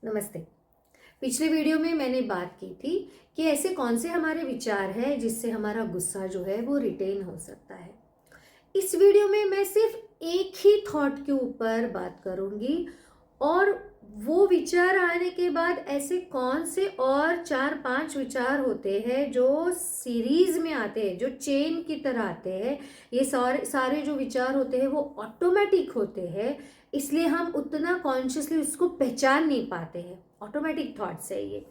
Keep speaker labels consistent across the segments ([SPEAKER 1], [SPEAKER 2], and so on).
[SPEAKER 1] नमस्ते। पिछले वीडियो में मैंने बात की थी कि ऐसे कौन से हमारे विचार हैं जिससे हमारा गुस्सा जो है वो रिटेन हो सकता है। इस वीडियो में मैं सिर्फ एक ही थॉट के ऊपर बात करूंगी और वो विचार आने के बाद ऐसे कौन से और 4-5 विचार होते हैं जो सीरीज में आते हैं, जो चेन की तरह आते हैं। ये सारे सारे जो विचार होते हैं वो ऑटोमेटिक होते हैं, इसलिए हम उतना कॉन्शियसली उसको पहचान नहीं पाते हैं। ऑटोमेटिक थॉट्स है ये,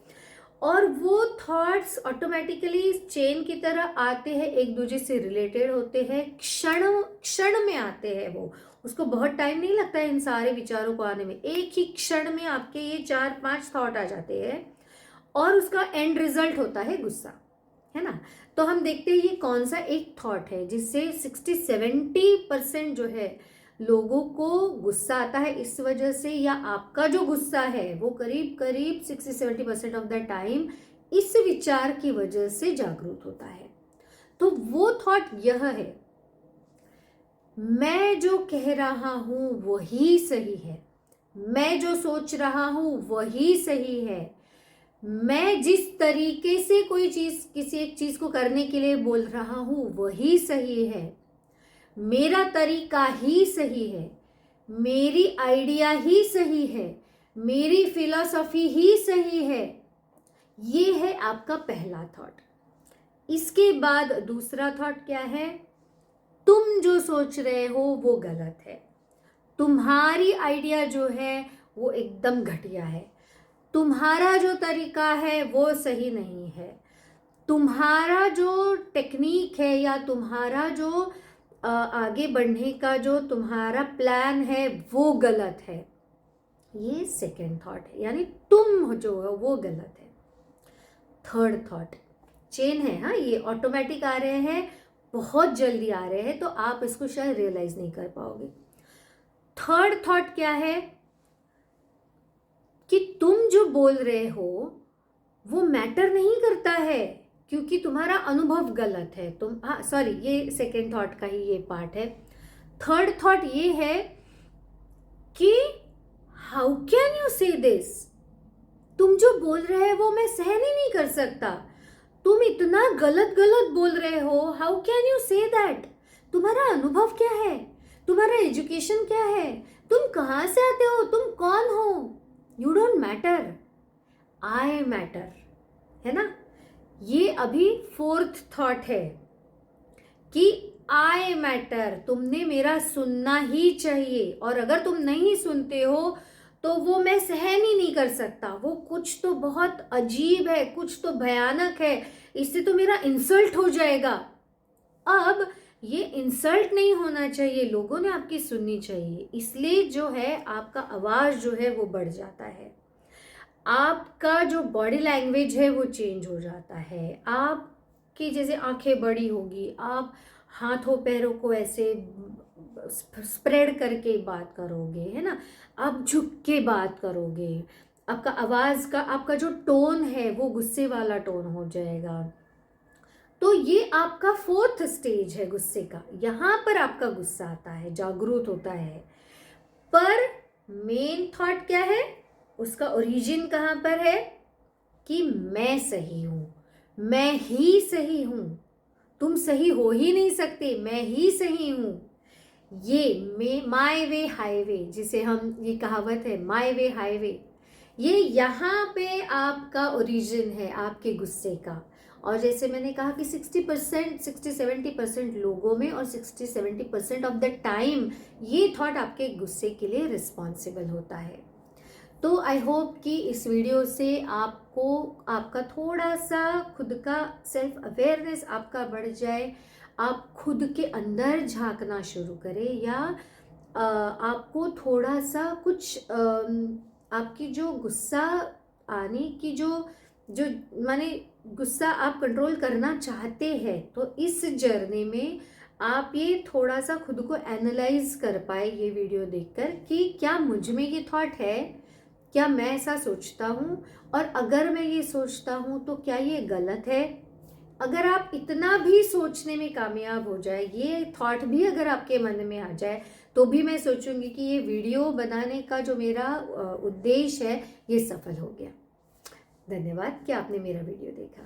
[SPEAKER 1] और वो थॉट्स ऑटोमेटिकली चेन की तरह आते हैं, एक दूसरे से रिलेटेड होते हैं, क्षण क्षण में आते हैं। वो उसको बहुत टाइम नहीं लगता है इन सारे विचारों को आने में। एक ही क्षण में आपके ये 4-5 थॉट आ जाते हैं और उसका एंड रिजल्ट होता है गुस्सा, है ना। तो हम देखते हैं ये कौन सा एक थॉट है जिससे 60-70% जो है लोगों को गुस्सा आता है इस वजह से, या आपका जो गुस्सा है वो करीब करीब 60-70% ऑफ द टाइम इस विचार की वजह से जागरूक होता है। तो वो थॉट यह है, मैं जो कह रहा हूं वही सही है, मैं जो सोच रहा हूं वही सही है, मैं जिस तरीके से कोई चीज किसी एक चीज को करने के लिए बोल रहा हूं वही सही है, मेरा तरीका ही सही है, मेरी आइडिया ही सही है, मेरी फिलॉसफी ही सही है। ये है आपका पहला थॉट। इसके बाद दूसरा थॉट क्या है? तुम जो सोच रहे हो वो गलत है, तुम्हारी आइडिया जो है वो एकदम घटिया है, तुम्हारा जो तरीका है वो सही नहीं है, तुम्हारा जो टेक्निक है या तुम्हारा जो आगे बढ़ने का जो तुम्हारा प्लान है वो गलत है। ये सेकेंड थॉट है, यानी तुम जो है वो गलत है। थर्ड थॉट चेन है, हाँ, ये ऑटोमेटिक आ रहे हैं, बहुत जल्दी आ रहे हैं, तो आप इसको शायद रियलाइज नहीं कर पाओगे। थर्ड थॉट क्या है कि तुम जो बोल रहे हो वो मैटर नहीं करता है क्योंकि तुम्हारा अनुभव गलत है। तुम, हाँ सॉरी, ये सेकेंड थॉट का ही ये पार्ट है। थर्ड थॉट ये है कि हाउ कैन यू से दिस, तुम जो बोल रहे हो वो मैं सहन ही नहीं कर सकता, तुम इतना गलत गलत बोल रहे हो, how can you say that. तुम्हारा अनुभव क्या है, तुम्हारा एजुकेशन क्या है, तुम कहाँ से आते हो, तुम कौन हो, you don't matter, I matter, है ना। ये अभी फोर्थ थॉट है कि आई मैटर, तुमने मेरा सुनना ही चाहिए, और अगर तुम नहीं सुनते हो तो वो मैं सहन ही नहीं कर सकता, वो कुछ तो बहुत अजीब है, कुछ तो भयानक है, इससे तो मेरा इंसल्ट हो जाएगा। अब ये इंसल्ट नहीं होना चाहिए, लोगों ने आपकी सुननी चाहिए, इसलिए जो है आपका आवाज जो है वो बढ़ जाता है, आपका जो बॉडी लैंग्वेज है वो चेंज हो जाता है, आपकी जैसे आंखें बड़ी होगी, आप हाथों पैरों को ऐसे स्प्रेड करके बात करोगे, है ना, आप झुक के बात करोगे, आपका आवाज का आपका जो टोन है वो गुस्से वाला टोन हो जाएगा। तो ये आपका फोर्थ स्टेज है गुस्से का, यहां पर आपका गुस्सा आता है, जागरूक होता है। पर मेन थॉट क्या है, उसका ओरिजिन कहां पर है कि मैं सही हूं, मैं ही सही हूं, तुम सही हो ही नहीं सकते, मैं ही सही हूं। ये माय वे हाईवे, जिसे हम, ये कहावत है माय वे हाईवे, ये यहाँ पे आपका ओरिजिन है आपके गुस्से का। और जैसे मैंने कहा कि 60-70% लोगों में और 60-70% ऑफ द टाइम ये थॉट आपके गुस्से के लिए रिस्पॉन्सिबल होता है। तो आई होप कि इस वीडियो से आपको आपका थोड़ा सा खुद का सेल्फ अवेयरनेस आपका बढ़ जाए, आप खुद के अंदर झांकना शुरू करें, या आपको थोड़ा सा कुछ आपकी जो गुस्सा आने की जो माने गुस्सा आप कंट्रोल करना चाहते हैं, तो इस जर्नी में आप ये थोड़ा सा खुद को एनालाइज कर पाए ये वीडियो देखकर कि क्या मुझ में ये थॉट है, क्या मैं ऐसा सोचता हूँ, और अगर मैं ये सोचता हूँ तो क्या ये गलत है। अगर आप इतना भी सोचने में कामयाब हो जाए, ये थॉट भी अगर आपके मन में आ जाए, तो भी मैं सोचूंगी कि ये वीडियो बनाने का जो मेरा उद्देश्य है ये सफल हो गया। धन्यवाद कि आपने मेरा वीडियो देखा।